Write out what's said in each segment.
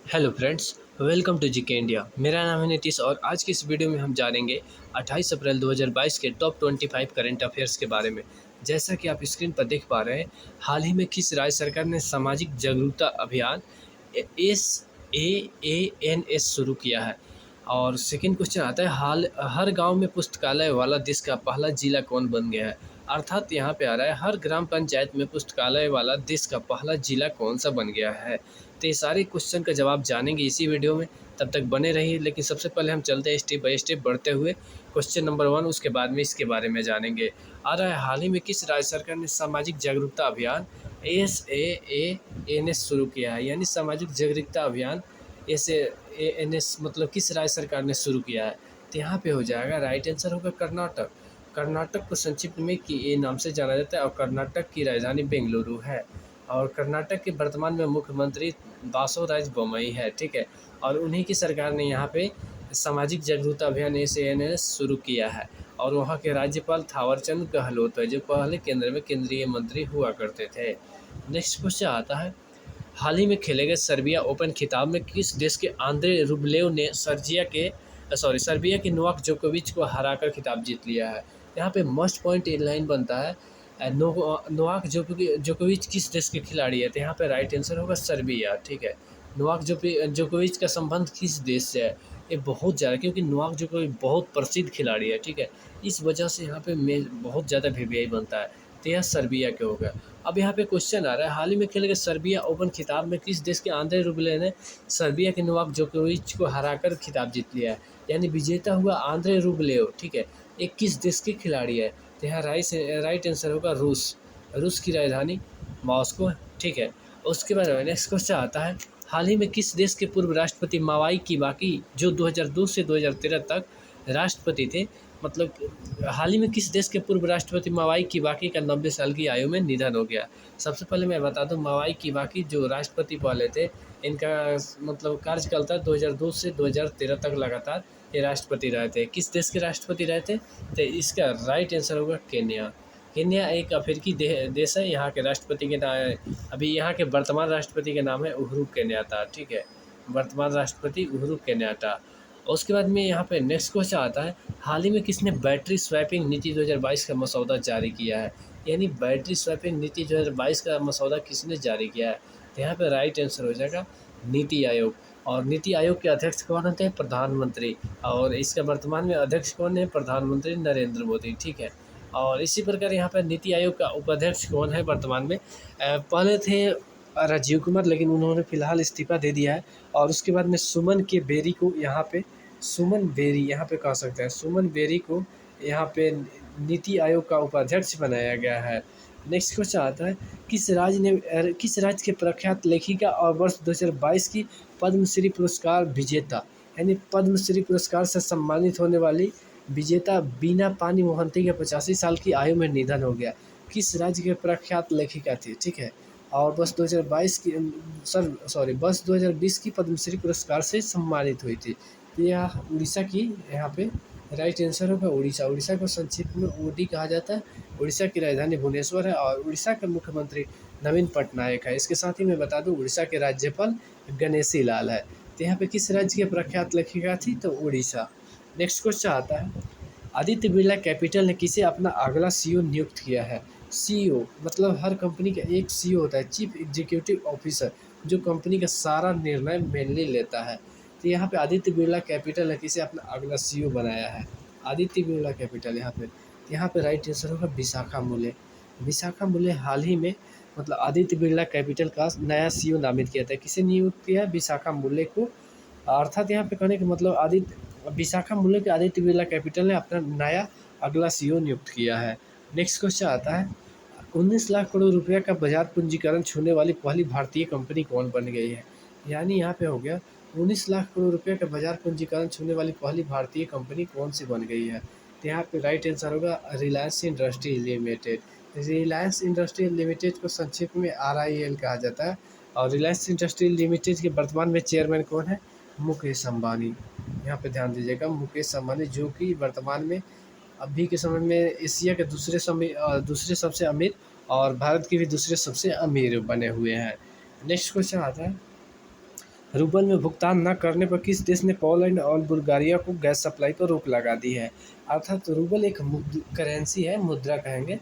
Hello friends, welcome to GK India. मेरा नाम है नीतीश और आज की इस वीडियो में हम जानेंगे 28 अप्रैल 2022 के टॉप 25 करंट अफेयर्स के बारे में। जैसा कि आप स्क्रीन पर देख पा रहे हैं, हाल ही में किस राज्य सरकार ने सामाजिक जागरूकता अभियान SAANS शुरू किया है। और सेकंड क्वेश्चन आता है, हाल हर गांव में पुस्तकालय वाला देश का पहला जिला कौन बन गया है। अर्थात यहाँ पे आ रहा है, हर ग्राम पंचायत में पुस्तकालय वाला देश का पहला जिला कौन सा बन गया है। तो ये सारे क्वेश्चन का जवाब जानेंगे इसी वीडियो में, तब तक बने रहिए। लेकिन सबसे पहले हम चलते हैं स्टेप बाय स्टेप बढ़ते हुए क्वेश्चन नंबर 1, उसके बाद में इसके बारे में जानेंगे। आ रहा है, हाल ही में किस राज्य सरकार ने सामाजिक जागरूकता अभियान SAANS शुरू किया है। यानी सामाजिक जागरूकता अभियान SAANS मतलब किस राज्य सरकार ने शुरू किया है। तो यहाँ पे हो जाएगा, राइट आंसर होगा कर्नाटक। कर्नाटक को संक्षिप्त में कि ए नाम से जाना जाता है और कर्नाटक की राजधानी बेंगलुरु है। और कर्नाटक के वर्तमान में मुख्यमंत्री बासवराज बोम्मई है, ठीक है। और उन्हीं की सरकार ने यहाँ पे सामाजिक जागरूकता अभियान SAANS शुरू किया है। और वहाँ के राज्यपाल थावरचंद गहलोत है, जो पहले केंद्र में केंद्रीय मंत्री हुआ करते थे। नेक्स्ट क्वेश्चन आता है, हाल ही में खेले गए सर्बिया ओपन खिताब में किस देश के आंद्रे रुबलेव ने सर्बिया के नोवाक जोकोविच को हराकर खिताब जीत लिया है। यहाँ पे मस्ट पॉइंट लाइन बनता है, नोवाक जोकोविच किस देश के खिलाड़ी है। तो यहाँ पे राइट आंसर होगा सर्बिया, ठीक है। नोवाक जोकोविच का संबंध किस देश से है, ये बहुत ज़्यादा, क्योंकि नोवाक जोकोविच बहुत प्रसिद्ध खिलाड़ी है, ठीक है। इस वजह से यहाँ पे बहुत ज़्यादा वीवीआई बनता है। तो यह सर्बिया के हो गया। अब यहाँ पे क्वेश्चन आ रहा है, हाल ही में खेले गए सर्बिया ओपन खिताब में किस देश के आंद्रे रुबलेव ने सर्बिया के नोवाक जोकोविच को हराकर खिताब जीत लिया है। यानी विजेता हुआ आंद्रे रुबलेव, ठीक है। ये किस देश के खिलाड़ी है। तो यहाँ राइट आंसर होगा रूस की राजधानी मॉस्को, ठीक है। उसके बाद नेक्स्ट क्वेश्चन आता है, हाल ही में किस देश के पूर्व राष्ट्रपति मावाई किबाकी, जो 2002 से 2013 तक राष्ट्रपति थे, मतलब हाल ही में किस देश के पूर्व राष्ट्रपति मावाई किबाकी का 90 साल की आयु में निधन हो गया। सबसे पहले मैं बता दूं, मावाई किबाकी जो राष्ट्रपति पहले थे, इनका मतलब कार्यकाल था 2002 से 2013 तक लगातार ये राष्ट्रपति रहे थे। किस देश के राष्ट्रपति रहे थे। तो इसका राइट आंसर होगा केन्या। केन्या एक अफ्रीकी देश है। यहाँ के राष्ट्रपति के नाम, अभी यहाँ के वर्तमान राष्ट्रपति का नाम है उहुरु केन्याता, ठीक है। वर्तमान राष्ट्रपति उहुरु केन्याता। उसके बाद में यहाँ पे नेक्स्ट क्वेश्चन आता है, हाल ही में किसने बैटरी स्वैपिंग नीति 2022 का मसौदा जारी किया है। यानी बैटरी स्वैपिंग नीति 2022 का मसौदा किसने जारी किया है। तो यहाँ पे राइट आंसर हो जाएगा नीति आयोग। और नीति आयोग के अध्यक्ष कौन होते हैं, प्रधानमंत्री। और इसका वर्तमान में अध्यक्ष कौन है, प्रधानमंत्री नरेंद्र मोदी, ठीक है। और इसी प्रकार यहाँ पर नीति आयोग का उपाध्यक्ष कौन है वर्तमान में, पहले थे राजीव कुमार, लेकिन उन्होंने फिलहाल इस्तीफा दे दिया है। और उसके बाद में सुमन बेरी यहाँ पे कह सकते हैं, सुमन बेरी को यहाँ पे नीति आयोग का उपाध्यक्ष बनाया गया है। नेक्स्ट क्वेश्चन आता है, किस राज्य के प्रख्यात लेखिका और वर्ष 2022 की पद्मश्री पुरस्कार विजेता, यानी पद्मश्री पुरस्कार से सम्मानित होने वाली विजेता बीना पानी मोहंती के 85 साल की आयु में निधन हो गया। किस राज्य के प्रख्यात लेखिका थी, ठीक है। और वर्ष 2020 की पद्मश्री पुरस्कार से सम्मानित हुई थी। तो यह उड़ीसा की यहाँ पे राइट आंसर होगा उड़ीसा। उड़ीसा को संक्षिप्त में ओडी कहा जाता है। उड़ीसा की राजधानी भुवनेश्वर है और उड़ीसा के मुख्यमंत्री नवीन पटनायक है। इसके साथ ही मैं बता दूं, उड़ीसा के राज्यपाल गणेशी लाल है। तो यहाँ पे किस राज्य के प्रख्यात लेखिका थी, तो उड़ीसा। नेक्स्ट क्वेश्चन आता है, आदित्य बिरला कैपिटल ने किसे अपना अगला सीईओ नियुक्त किया है। सीईओ मतलब हर कंपनी का एक सीईओ होता है, चीफ एग्जीक्यूटिव ऑफिसर, जो कंपनी का सारा निर्णय मेनली लेता है। तो यहाँ पे आदित्य बिरला कैपिटल ने किसे अपना अगला सीईओ बनाया है, आदित्य बिरला कैपिटल। यहाँ पे राइट आंसर होगा विशाखा मूले। विशाखा मूले हाल ही में मतलब आदित्य बिरला कैपिटल का नया सीईओ नामित किया था। किसे नियुक्त किया, विशाखा मूले को। अर्थात यहाँ पे कहने का मतलब विशाखा मूल्य के आदित्य बिरला कैपिटल ने अपना नया अगला सीईओ नियुक्त किया है। नेक्स्ट क्वेश्चन आता है, 19 लाख करोड़ रुपया का बाजार पूंजीकरण छूने वाली पहली भारतीय कंपनी कौन बन गई है। यानी यहाँ पे हो गया, 19 लाख करोड़ रुपये का बाजार पूंजीकरण छूने वाली पहली भारतीय कंपनी कौन सी बन गई है। तो यहाँ पे राइट आंसर होगा Reliance industry limited. Reliance industry limited को संक्षिप्त में RIL कहा जाता है। और रिलायंस इंडस्ट्री लिमिटेड के वर्तमान में चेयरमैन कौन है, मुकेश अंबानी। यहाँ पे ध्यान दीजिएगा, मुकेश अंबानी, जो कि वर्तमान में अभी के समय में एशिया के दूसरे सबसे अमीर और भारत के भी दूसरे सबसे अमीर बने हुए हैं। नेक्स्ट क्वेश्चन आता है, रूबल में भुगतान न करने पर किस देश ने पोलैंड और बुल्गारिया को गैस सप्लाई पर रोक लगा दी है? अर्थात रूबल एक करेंसी है, मुद्रा कहेंगे।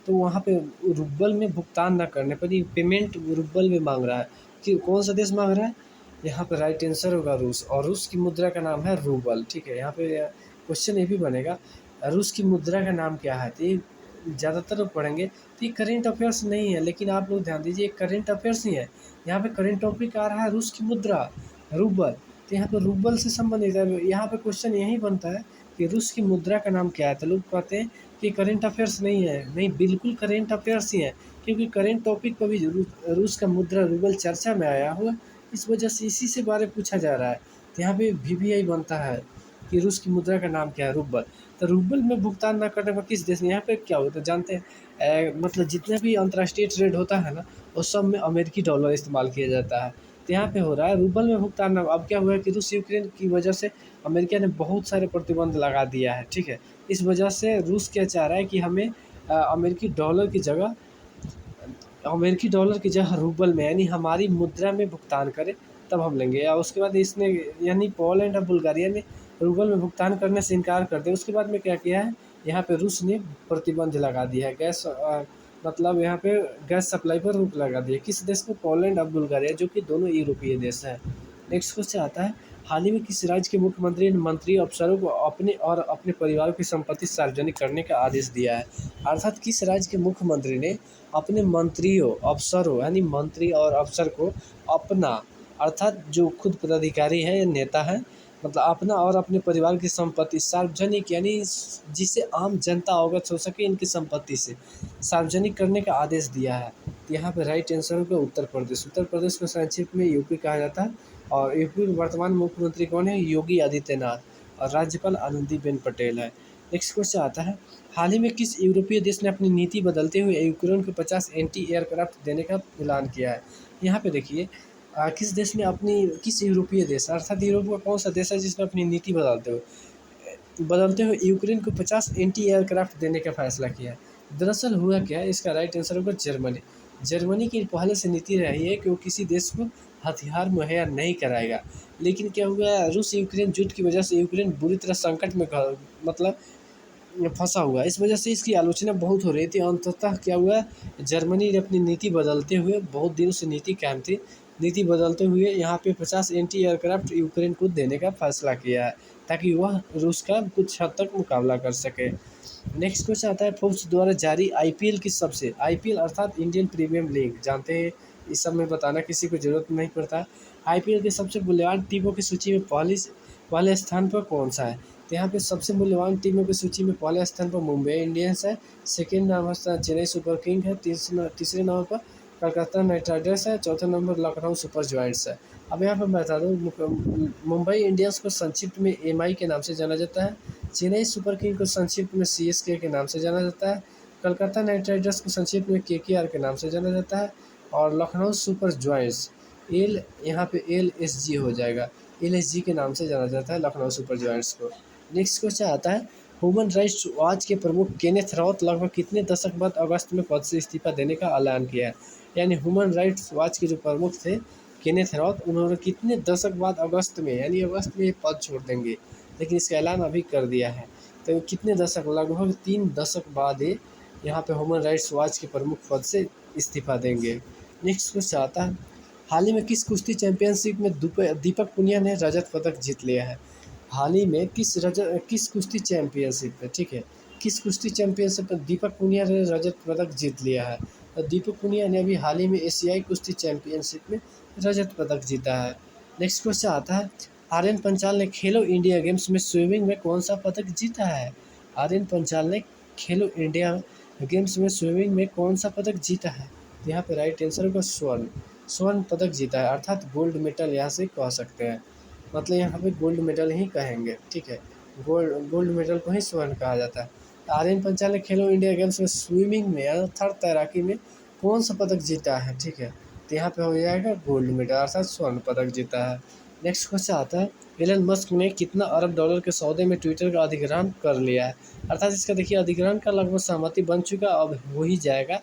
तो वहाँ पे रूबल में भुगतान न करने पर ये पेमेंट रूबल में मांग रहा है कि कौन सा देश मांग रहा है? यहाँ पे राइट आंसर होगा रूस, और रूस की मुद्रा का नाम है रूबल। ठीक है, यहाँ पे क्वेश्चन ये भी बनेगा, रूस की मुद्रा का नाम क्या है? तो ये ज़्यादातर लोग पढ़ेंगे। तो ये करेंट अफेयर्स नहीं है, लेकिन आप लोग ध्यान दीजिए, करेंट अफेयर्स ही है। यहाँ पे करेंट टॉपिक आ रहा है रूस की मुद्रा रूबल। तो यहाँ पे रूबल से संबंधित है। यहाँ पे क्वेश्चन यही बनता है कि रूस की मुद्रा का नाम क्या है? तो लोग कहते हैं कि करेंट अफेयर्स नहीं है। नहीं, बिल्कुल करेंट अफेयर्स ही है, क्योंकि करेंट टॉपिक पर भी रूस का मुद्रा रूबल चर्चा में आया हुआ, इस वजह से इसी से बारे पूछा जा रहा है। तो यहाँ पे VVI बनता है कि रूस की मुद्रा का नाम क्या है? रूबल। तो रूबल में भुगतान न करने पर किस देश ने, यहाँ पे क्या होता है जानते हैं? मतलब जितने भी अंतर्राष्ट्रीय ट्रेड होता है ना, उस सब में अमेरिकी डॉलर इस्तेमाल किया जाता है। तो यहाँ पे हो रहा है रूबल में भुगतान। अब क्या हुआ है कि रूस यूक्रेन की वजह से अमेरिका ने बहुत सारे प्रतिबंध लगा दिया है। ठीक है, इस वजह से रूस क्या चाह रहा है कि हमें अमेरिकी डॉलर की जगह रूबल में, यानी हमारी मुद्रा में भुगतान करे, तब हम लेंगे। या उसके बाद इसने, यानी पोलैंड और बुल्गारिया ने रूबल में भुगतान करने से इनकार कर दिया। उसके बाद में क्या किया है, यहाँ पे रूस ने प्रतिबंध लगा दिया है, मतलब यहाँ पे गैस सप्लाई पर रोक लगा दी है। किस देश को? पोलैंड और बुल्गारिया, जो कि दोनों यूरोपीय देश हैं। नेक्स्ट क्वेश्चन आता है, हाल ही में किस राज्य के मुख्यमंत्री ने मंत्री अफसरों को अपने और अपने परिवार की संपत्ति सार्वजनिक करने का आदेश दिया है? अर्थात किस राज्य के मुख्यमंत्री ने अपने मंत्रियों, अफसरों, यानी मंत्री और अफसर को अपना, अर्थात जो खुद पदाधिकारी है या नेता है, मतलब अपना और अपने परिवार की संपत्ति सार्वजनिक, यानी जिसे आम जनता अवगत हो सके इनकी संपत्ति से, सार्वजनिक करने का आदेश दिया है? तो यहाँ पे राइट आंसर होगा उत्तर प्रदेश। उत्तर प्रदेश को संक्षिप्त में यूपी कहा जाता है। और यूपी के वर्तमान मुख्यमंत्री कौन है? योगी आदित्यनाथ। और राज्यपाल आनंदीबेन पटेल है। नेक्स्ट क्वेश्चन आता है, हाल ही में किस यूरोपीय देश ने अपनी नीति बदलते हुए यूक्रेन को 50 एंटी एयरक्राफ्ट देने का ऐलान किया है? यहाँ पे देखिए, किस यूरोपीय देश, अर्थात यूरोप का कौन सा देश है जिसने अपनी नीति बदलते हुए यूक्रेन को 50 एंटी एयरक्राफ्ट देने का फैसला किया है? दरअसल हुआ क्या है, इसका राइट आंसर होगा जर्मनी। जर्मनी की पहले से नीति रही है कि वो किसी देश को हथियार मुहैया नहीं कराएगा। लेकिन क्या हुआ, रूस यूक्रेन युद्ध की वजह से यूक्रेन बुरी तरह संकट में मतलब फंसा हुआ है। इस वजह से इसकी आलोचना बहुत हो रही थी। अंततः क्या हुआ, जर्मनी ने अपनी नीति बदलते हुए, बहुत दिनों से नीति कायम थी, नीति बदलते हुए यहाँ पे 50 एंटी एयरक्राफ्ट यूक्रेन को देने का फैसला किया है, ताकि वह रूस का कुछ हद तक मुकाबला कर सके। नेक्स्ट क्वेश्चन आता है, फोर्ब्स द्वारा जारी IPL की सबसे, IPL अर्थात इंडियन प्रीमियम लीग, जानते हैं, इस सब में बताना किसी को जरूरत नहीं पड़ता। IPL के सबसे मूल्यवान टीमों की सूची में पहले स्थान पर कौन सा है? तो यहाँ पे सबसे मूल्यवान टीमों की सूची में पहले स्थान पर मुंबई इंडियंस है, सेकेंड नंबर पर चेन्नई सुपर किंग है, तीसरे नंबर पर कलकत्ता नाइट राइडर्स है, चौथे नंबर लखनऊ सुपर जायंट्स है। अब यहाँ पर मैं बता दूँ, मुंबई इंडियंस को संक्षिप्त में MI के नाम से जाना जाता है, चेन्नई सुपर किंग को संक्षिप्त में CSK के नाम से जाना जाता है, कलकत्ता नाइट राइडर्स को संक्षिप्त में KKR के नाम से जाना जाता है, और लखनऊ सुपर जायंट्स यहाँ पे LSG हो जाएगा, LSG के नाम से जाना जाता है लखनऊ सुपर जायंट्स को। नेक्स्ट क्वेश्चन आता है, ह्यूमन राइट्स वॉच के प्रमुख केनेथ रॉथ लगभग कितने दशक बाद अगस्त में पद से इस्तीफा देने का ऐलान किया है? यानी ह्यूमन राइट्स वॉच के जो प्रमुख थे केनेथ रॉथ, उन्होंने कितने दशक बाद अगस्त में, यानी अगस्त में ये पद छोड़ देंगे, लेकिन इसका ऐलान अभी कर दिया है। तो कितने दशक, लगभग 3 दशक बाद ये यहाँ पे ह्यूमन राइट्स वॉच के प्रमुख पद से इस्तीफा देंगे। नेक्स्ट क्वेश्चन आता है, हाल ही में किस कुश्ती चैंपियनशिप में दीपक पुनिया ने रजत पदक जीत लिया है? हाल ही में किस कुश्ती चैंपियनशिप में, ठीक है, किस कुश्ती चैंपियनशिप में दीपक पुनिया ने रजत पदक जीत लिया है? और दीपक पुनिया ने अभी हाल ही में एशियाई कुश्ती चैंपियनशिप में रजत पदक जीता है। नेक्स्ट क्वेश्चन आता है, आर्यन पंचाल ने खेलो इंडिया गेम्स में स्विमिंग में कौन सा पदक जीता है? आर्यन पंचाल ने खेलो इंडिया गेम्स में स्विमिंग में कौन सा पदक जीता है? यहाँ पे राइट आंसर होगा स्वर्ण पदक जीता है, अर्थात गोल्ड मेडल यहाँ से कह सकते हैं, मतलब यहाँ पे गोल्ड मेडल ही कहेंगे। ठीक है, गोल्ड मेडल को ही स्वर्ण कहा जाता है। आर्यन पंचाल ने खेलो इंडिया गेम्स में स्विमिंग में अर्थात तैराकी में कौन सा पदक जीता है? ठीक है, तो यहाँ पे हो जाएगा गोल्ड मेडल, अर्थात स्वर्ण पदक जीता है। नेक्स्ट क्वेश्चन आता है, एलन मस्क ने कितना अरब डॉलर के सौदे में ट्विटर का अधिग्रहण कर लिया है? अर्थात इसका देखिए अधिग्रहण का लगभग सहमति बन चुका, अब हो ही जाएगा,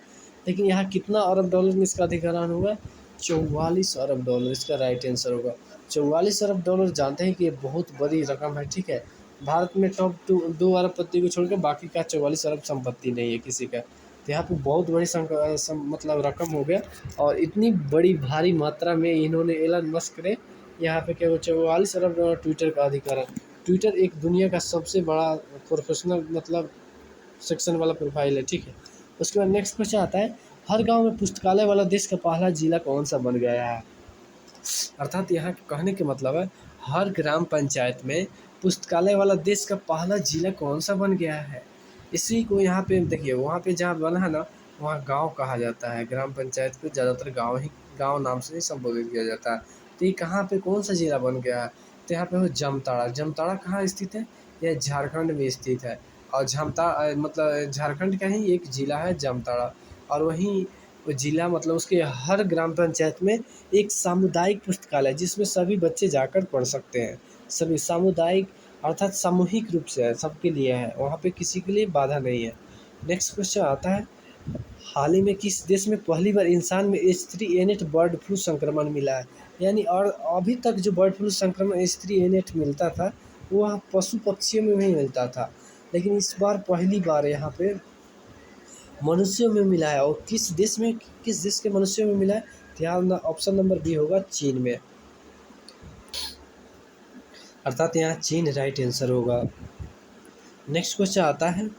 लेकिन यहाँ कितना अरब डॉलर में इसका अधिग्रहण हुआ? $44 अरब इसका राइट आंसर होगा। $44 अरब जानते हैं कि ये बहुत बड़ी रकम है, ठीक है। भारत में टॉप टू 2 अरबपति को छोड़कर बाकी का 44 अरब संपत्ति नहीं है किसी का। तो यहाँ पे बहुत बड़ी मतलब रकम हो गया। और इतनी बड़ी भारी मात्रा में इन्होंने एलन मस्क ने यहाँ पे क्या 44 अरब ट्विटर का अधिकार है। ट्विटर एक दुनिया का सबसे बड़ा प्रोफेशनल मतलब सेक्शन वाला प्रोफाइल है, ठीक है। उसके बाद नेक्स्ट क्वेश्चन आता है, हर गांव में पुस्तकालय वाला देश का पहला जिला कौन सा बन गया है। अर्थात यहाँ कहने के मतलब है हर ग्राम पंचायत में पुस्तकालय वाला देश का पहला जिला कौन सा बन गया है। इसी को यहाँ पे देखिए, वहाँ पे जहाँ बना है ना, वहाँ गांव कहा जाता है। ग्राम पंचायत को ज़्यादातर गांव नाम से ही संबोधित किया जाता है। तो ये कहाँ पे कौन सा जिला बन गया है, तो यहाँ पे हो जामताड़ा। जामताड़ा कहाँ स्थित है, यह झारखंड में स्थित है। और मतलब झारखंड का ही एक जिला है जामताड़ा। और वहीं वो जिला मतलब उसके हर ग्राम पंचायत में एक सामुदायिक पुस्तकालय जिसमें सभी बच्चे जाकर पढ़ सकते हैं। सभी सामुदायिक अर्थात सामूहिक रूप से है, सबके लिए है, वहाँ पे किसी के लिए बाधा नहीं है। नेक्स्ट क्वेश्चन आता है, हाल ही में किस देश में पहली बार इंसान में H3N8 बर्ड फ्लू संक्रमण मिला है। यानी और अभी तक जो बर्ड फ्लू संक्रमण H3N8 मिलता था वह पशु पक्षियों में नहीं मिलता था, लेकिन इस बार पहली बार यहाँ पे मनुष्यों में मिला है। और किस देश के मनुष्यों में मिला है, ध्यान ऑप्शन नंबर बी होगा, चीन में। अर्थात यहाँ चीन राइट आंसर होगा। नेक्स्ट क्वेश्चन आता है,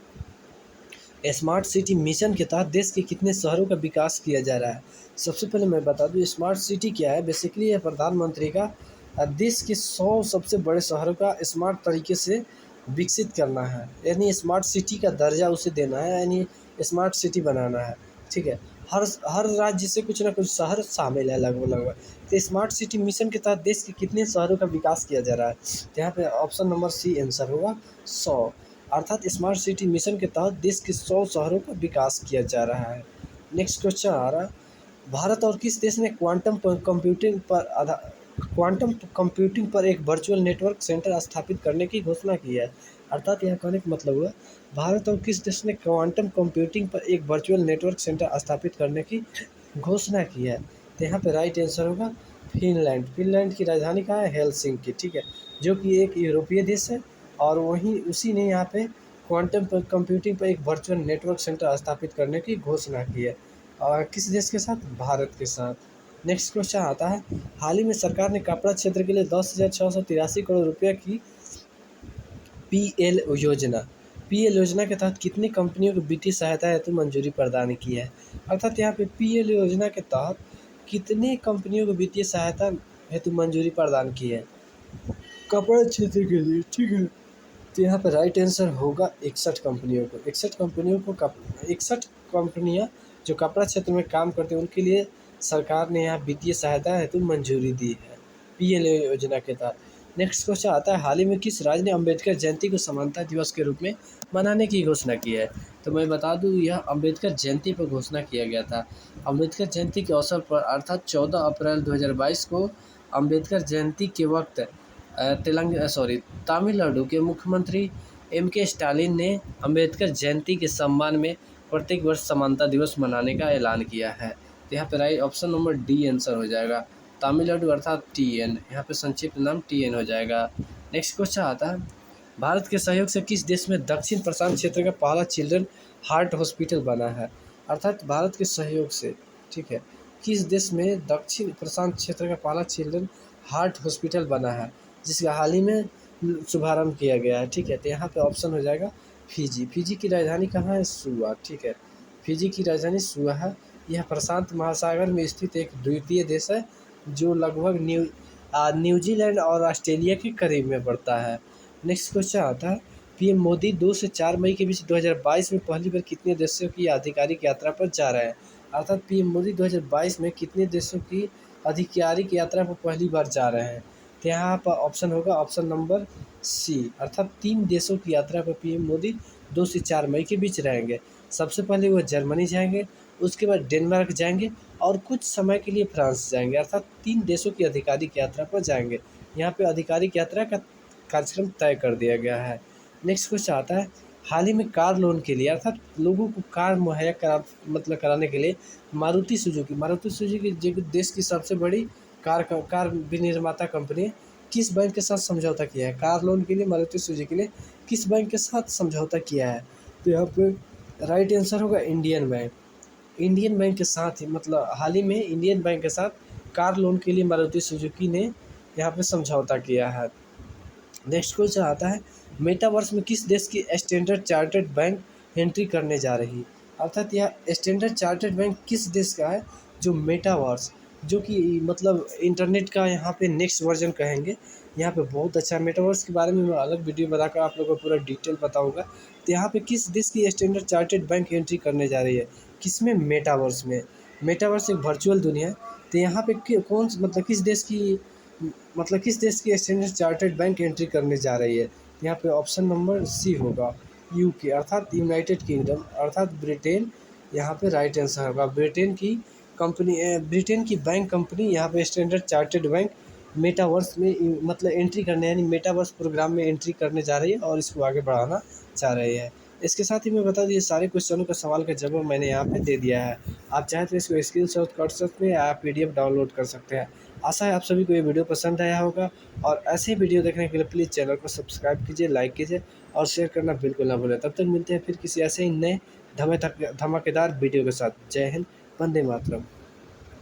स्मार्ट सिटी मिशन के तहत देश के कितने शहरों का विकास किया जा रहा है। सबसे पहले मैं बता दूं स्मार्ट सिटी क्या है। बेसिकली यह प्रधानमंत्री का देश के 100 सबसे बड़े शहरों का स्मार्ट तरीके से विकसित करना है, यानी स्मार्ट सिटी का दर्जा उसे देना है, यानी स्मार्ट सिटी बनाना है, ठीक है। हर राज्य से कुछ ना कुछ शहर शामिल है लगभग। तो स्मार्ट सिटी मिशन के तहत देश के कितने शहरों का विकास किया जा रहा है, तो यहाँ पे ऑप्शन नंबर सी आंसर होगा 100। अर्थात स्मार्ट सिटी मिशन के तहत देश के 100 शहरों का विकास किया जा रहा है। नेक्स्ट क्वेश्चन आ रहा है, भारत और किस देश ने क्वांटम कंप्यूटिंग पर एक वर्चुअल नेटवर्क सेंटर स्थापित करने की घोषणा की है। अर्थात यह कहने का मतलब हुआ भारत और किस देश ने क्वांटम कंप्यूटिंग पर एक वर्चुअल नेटवर्क सेंटर स्थापित करने की घोषणा की है। तो यहाँ पे राइट आंसर होगा फिनलैंड। फिनलैंड की राजधानी कहाँ है, हेलसिंकी, ठीक है, जो कि एक यूरोपीय देश है। और वहीं उसी ने यहाँ पे क्वांटम कंप्यूटिंग पर एक वर्चुअल नेटवर्क सेंटर स्थापित करने की घोषणा की है। और किस देश के साथ, भारत के साथ। नेक्स्ट क्वेश्चन आता है, हाल ही में सरकार ने कपड़ा क्षेत्र के लिए 10,683 करोड़ रुपये की पीएल योजना के तहत कितनी कंपनियों को वित्तीय सहायता हेतु मंजूरी प्रदान की है। अर्थात यहाँ पे पीएल योजना के तहत कितनी कंपनियों को वित्तीय सहायता हेतु मंजूरी प्रदान की है कपड़ा क्षेत्र के लिए, ठीक है। तो यहाँ पे राइट आंसर होगा 61 कंपनियों को। 61 कंपनियाँ जो कपड़ा क्षेत्र में काम करते हैं उनके लिए सरकार ने यहाँ वित्तीय सहायता हेतु मंजूरी दी है पीएल योजना के तहत। नेक्स्ट क्वेश्चन आता है, हाल ही में किस राज्य ने अम्बेडकर जयंती को समानता दिवस के रूप में मनाने की घोषणा की है। तो मैं बता दूं यह अम्बेडकर जयंती पर घोषणा किया गया था। अम्बेडकर जयंती के अवसर पर अर्थात 14 अप्रैल 2022 को अम्बेडकर जयंती के वक्त तमिलनाडु के मुख्यमंत्री M.K. स्टालिन ने अम्बेडकर जयंती के सम्मान में प्रत्येक वर्ष समानता दिवस मनाने का ऐलान किया है। तो यहाँ पे right option number D answer हो जाएगा, तमिलनाडु अर्थात TN, यहाँ पे संक्षिप्त नाम TN हो जाएगा। नेक्स्ट क्वेश्चन आता है, भारत के सहयोग से किस देश में दक्षिण प्रशांत क्षेत्र का पहला चिल्ड्रन हार्ट हॉस्पिटल बना है। अर्थात भारत के सहयोग से, ठीक है, किस देश में दक्षिण प्रशांत क्षेत्र का पहला चिल्ड्रन हार्ट हॉस्पिटल बना है जिसका हाल ही में शुभारंभ किया गया है, ठीक है। तो यहाँ पे ऑप्शन हो जाएगा फिजी। फिजी की राजधानी कहाँ है, सुआ, ठीक है। फिजी की राजधानी सुआ है। यह प्रशांत महासागर में स्थित एक द्वीपीय देश है जो लगभग न्यूजीलैंड और ऑस्ट्रेलिया के करीब में पड़ता है। नेक्स्ट क्वेश्चन आता है, पीएम मोदी 2 से 4 मई के बीच 2022 में पहली बार कितने देशों की आधिकारिक यात्रा पर जा रहे हैं। अर्थात पीएम मोदी 2022 में कितने देशों की आधिकारिक यात्रा पर पहली बार जा रहे हैं। तो यहाँ पर ऑप्शन होगा ऑप्शन नंबर सी, अर्थात 3 देशों की यात्रा पर पीएम मोदी 2 से 4 मई के बीच रहेंगे। सबसे पहले वो जर्मनी जाएंगे, उसके बाद डेनमार्क जाएंगे और कुछ समय के लिए फ्रांस जाएंगे। अर्थात 3 देशों की आधिकारिक यात्रा पर जाएंगे। यहाँ पे आधिकारिक यात्रा का कार्यक्रम तय कर दिया गया है। नेक्स्ट क्वेश्चन आता है, हाल ही में कार लोन के लिए अर्थात लोगों को कार मुहैया कराने के लिए मारुति सुजुकी जो कि देश की सबसे बड़ी कार विनिर्माता कंपनी है, किस बैंक के साथ समझौता किया है? कार लोन के लिए मारुति सुजुकी ने किस बैंक के साथ समझौता किया है? तो यहाँ पे राइट आंसर होगा इंडियन बैंक। इंडियन बैंक के साथ ही हाल ही में इंडियन बैंक के साथ कार लोन के लिए मारुति सुजुकी ने यहाँ पे समझौता किया है। नेक्स्ट क्वेश्चन आता है, मेटावर्स में किस देश की स्टैंडर्ड चार्टर्ड बैंक एंट्री करने जा रही? अर्थात यह स्टैंडर्ड चार्टर्ड बैंक किस देश का है जो मेटावर्स, जो कि इंटरनेट का यहाँ पे नेक्स्ट वर्जन कहेंगे। यहाँ पे बहुत अच्छा मेटावर्स के बारे में मैं अलग वीडियो बनाकर आप लोगों को पूरा डिटेल बताऊंगा। तो यहाँ पे किस देश की स्टैंडर्ड चार्टर्ड बैंक एंट्री करने जा रही है? किसमें? मेटावर्स में। मेटावर्स एक वर्चुअल दुनिया है। तो यहाँ पे किस देश की स्टैंडर्ड चार्टर्ड बैंक एंट्री करने जा रही है? यहाँ पे ऑप्शन नंबर सी होगा, यूके अर्थात यूनाइटेड किंगडम अर्थात ब्रिटेन। यहाँ पे राइट आंसर होगा ब्रिटेन की बैंक कंपनी यहाँ पे स्टैंडर्ड चार्टर्ड बैंक मेटावर्स में एंट्री करने यानी मेटावर्स प्रोग्राम में एंट्री करने जा रही है और इसको आगे बढ़ाना चाह रही है। इसके साथ ही मैं बता दिए सारे क्वेश्चनों का सवाल का जवाब मैंने यहाँ पे दे दिया है। आप चाहें तो इसको स्क्रीनशॉट कर सकते हैं या PDF डाउनलोड कर सकते हैं। आशा है आप सभी को ये वीडियो पसंद आया होगा और ऐसे ही वीडियो देखने के लिए प्लीज़ चैनल को सब्सक्राइब कीजिए, लाइक कीजिए और शेयर करना बिल्कुल ना भूलें। तब तक मिलते हैं फिर किसी ऐसे ही नए धमाकेदार वीडियो के साथ। जय हिंद, वंदे मातरम।